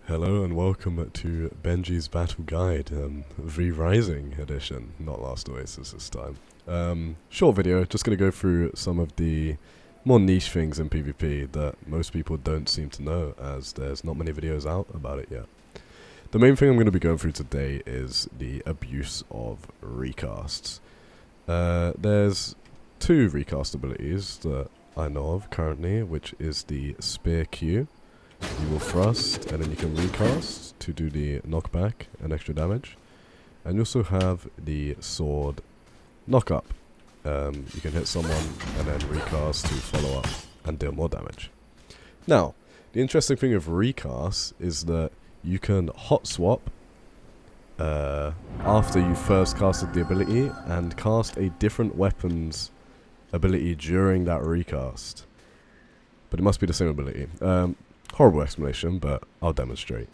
Hello and welcome to BenJ's Battle Guide, V-Rising edition, not Last Oasis this time. Short video, just going to go through some of the more niche things in PvP that most people don't seem to know, as there's not many videos out about it yet. The main thing I'm going to be going through today is the abuse of recasts. There's two recast abilities that I know of currently, which is the Spear Q. You will thrust, and then you can recast to do the knockback and extra damage. And you also have the sword knock-up. You can hit someone and then recast to follow up and deal more damage. Now, the interesting thing of recast is that you can hot swap after you first casted the ability and cast a different weapon's ability during that recast. But it must be the same ability. Horrible explanation, but I'll demonstrate.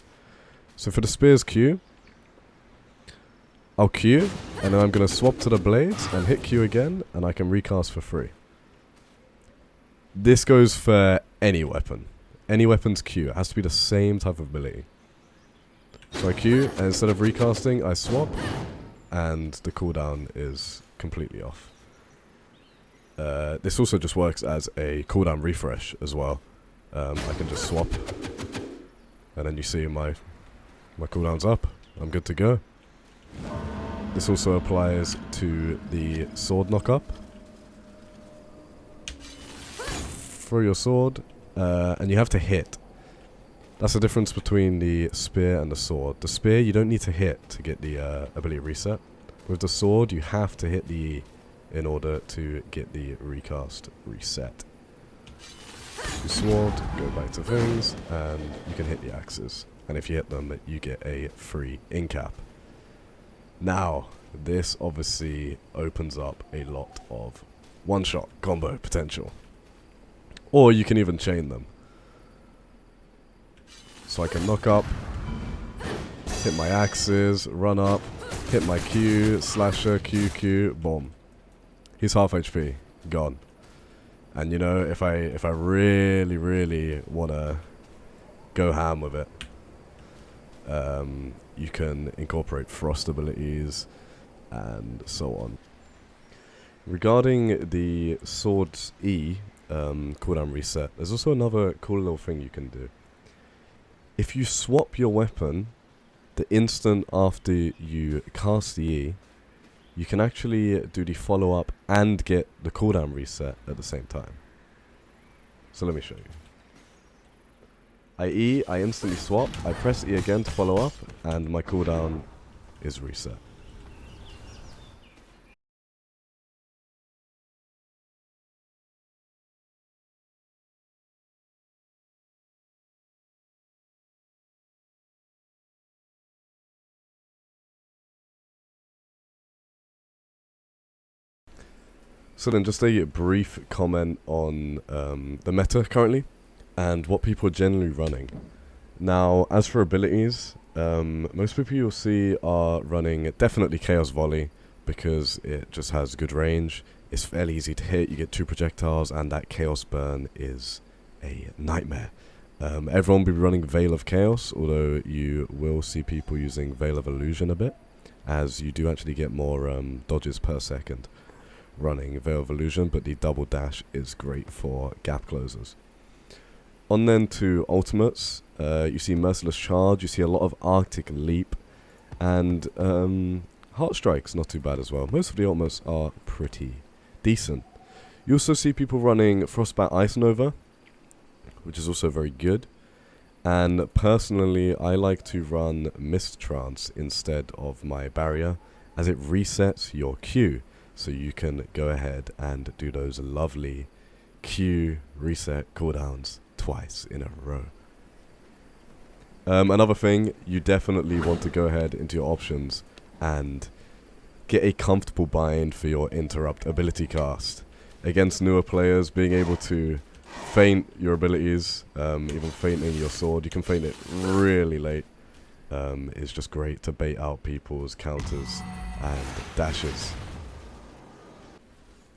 So for the Spear's Q, I'll Q, and then I'm going to swap to the blades and hit Q again, and I can recast for free. This goes for any weapon. Any weapon's Q. It has to be the same type of ability. So I Q, and instead of recasting, I swap, and the cooldown is completely off. This also just works as a cooldown refresh as well. I can just swap, and then you see my cooldown's up. I'm good to go. This also applies to the sword knock-up. Throw your sword, and you have to hit. That's the difference between the spear and the sword. The spear, you don't need to hit to get the ability reset. With the sword, you have to hit the E in order to get the recast reset. You sword, go back to things, and you can hit the axes. And if you hit them, you get a free in-cap. Now, this obviously opens up a lot of one-shot combo potential. Or you can even chain them. So I can knock up, hit my axes, run up, hit my Q, slasher, QQ, boom. He's half HP, gone. And you know, if I really wanna go ham with it, you can incorporate frost abilities and so on. Regarding the sword's E cooldown reset, there's also another cool little thing you can do. If you swap your weapon the instant after you cast the E, you can actually do the follow-up and get the cooldown reset at the same time. So let me show you. I E, I instantly swap, I press E again to follow up, and my cooldown is reset. So then just a brief comment on the meta currently and what people are generally running. Now, as for abilities, most people you'll see are running definitely Chaos Volley because it just has good range. It's fairly easy to hit, you get 2 projectiles, and that Chaos Burn is a nightmare. Everyone will be running Veil of Chaos, although you will see people using Veil of Illusion a bit, as you do actually get more dodges per second running Veil of Illusion, but the double dash is great for gap closers. On then to ultimates, you see Merciless Charge, you see a lot of Arctic Leap, and Heart Strike's not too bad as well. Most of the ultimates are pretty decent. You also see people running Frostbat Ice Nova, which is also very good. And personally, I like to run Mist Trance instead of my barrier, as it resets your Q. So you can go ahead and do those lovely Q reset cooldowns twice in a row. Another thing, you definitely want to go ahead into your options and get a comfortable bind for your interrupt ability cast. Against newer players, being able to feint your abilities, even feinting your sword, you can feint it really late, is just great to bait out people's counters and dashes.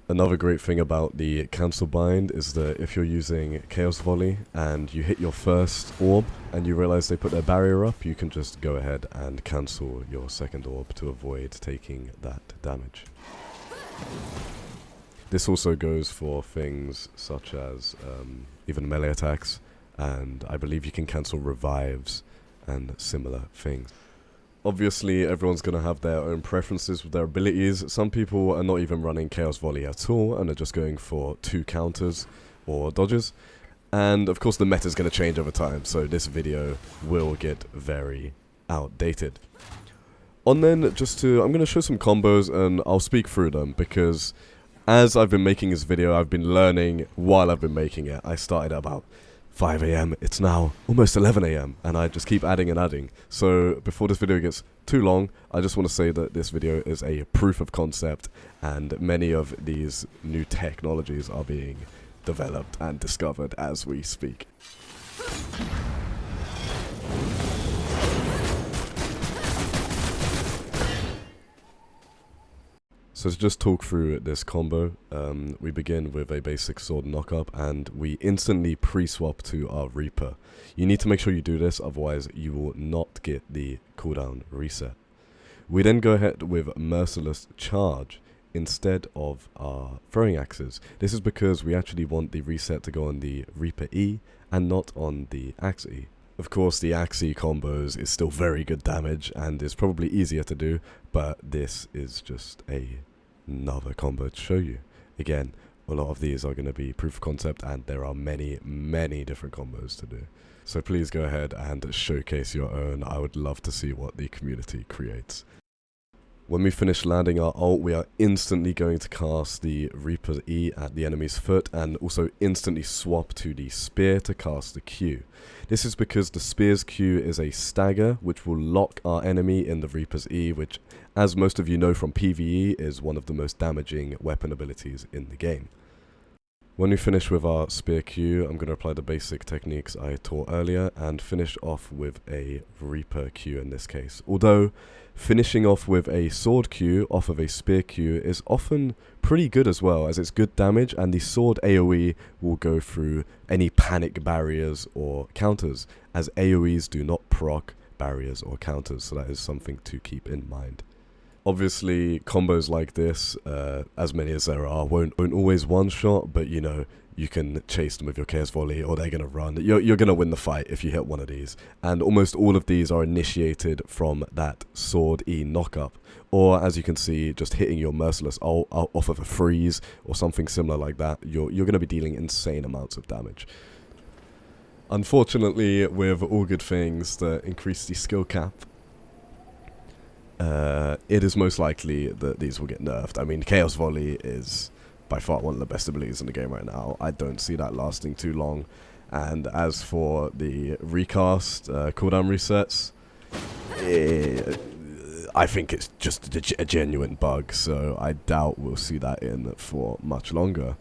Another great thing about the cancel bind is that if you're using Chaos Volley and you hit your first orb and you realize they put their barrier up, you can just go ahead and cancel your second orb to avoid taking that damage. This also goes for things such as even melee attacks, and I believe you can cancel revives and similar things. Obviously, everyone's going to have their own preferences with their abilities. Some people are not even running Chaos Volley at all and are just going for 2 counters or dodges. And of course the meta is going to change over time, so this video will get very outdated. I'm going to show some combos and I'll speak through them, because as I've been making this video, I've been learning while I've been making it. I started at about 5 AM, it's now almost 11 AM, and I just keep adding and adding. So before this video gets too long, I just want to say that this video is a proof of concept, and many of these new technologies are being developed and discovered as we speak. So to just talk through this combo, we begin with a basic sword knockup and we instantly pre-swap to our Reaper. You need to make sure you do this, otherwise you will not get the cooldown reset. We then go ahead with Merciless Charge instead of our throwing axes. This is because we actually want the reset to go on the Reaper E and not on the Axe E. Of course, the Axe E combos is still very good damage and is probably easier to do, but this is just another combo to show you. Again, a lot of these are going to be proof of concept, and there are many, many different combos to do. So please go ahead and showcase your own. I would love to see what the community creates. When we finish landing our ult, we are instantly going to cast the Reaper E at the enemy's foot and also instantly swap to the Spear to cast the Q. This is because the Spear's Q is a stagger which will lock our enemy in the Reaper's E, which, as most of you know from PvE, is one of the most damaging weapon abilities in the game. When we finish with our Spear Q, I'm going to apply the basic techniques I taught earlier and finish off with a Reaper Q in this case. Although, finishing off with a Sword Q off of a Spear Q is often pretty good as well, as it's good damage and the Sword AoE will go through any panic barriers or counters, as AoEs do not proc barriers or counters, so that is something to keep in mind. Obviously, combos like this, as many as there are, won't always one-shot, but you know, you can chase them with your Chaos Volley, or they're going to run. You're going to win the fight if you hit one of these. And almost all of these are initiated from that Sword E knockup. Or, as you can see, just hitting your Merciless ult off of a freeze, or something similar like that, you're going to be dealing insane amounts of damage. Unfortunately, with all good things that increase the skill cap, it is most likely that these will get nerfed. I mean, Chaos Volley is by far one of the best abilities in the game right now. I don't see that lasting too long. And as for the recast cooldown resets, I think it's just a genuine bug, so I doubt we'll see that in for much longer.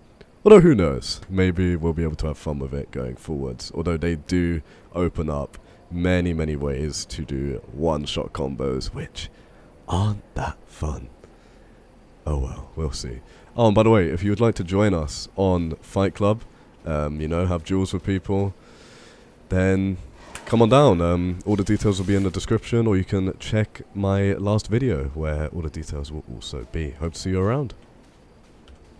Although who knows, maybe we'll be able to have fun with it going forwards. Although they do open up many, many ways to do one-shot combos, which aren't that fun. Oh well, we'll see. Oh, and by the way, if you would like to join us on Fight Club, you know, have duels with people, then come on down. All the details will be in the description, or you can check my last video where all the details will also be. Hope to see you around.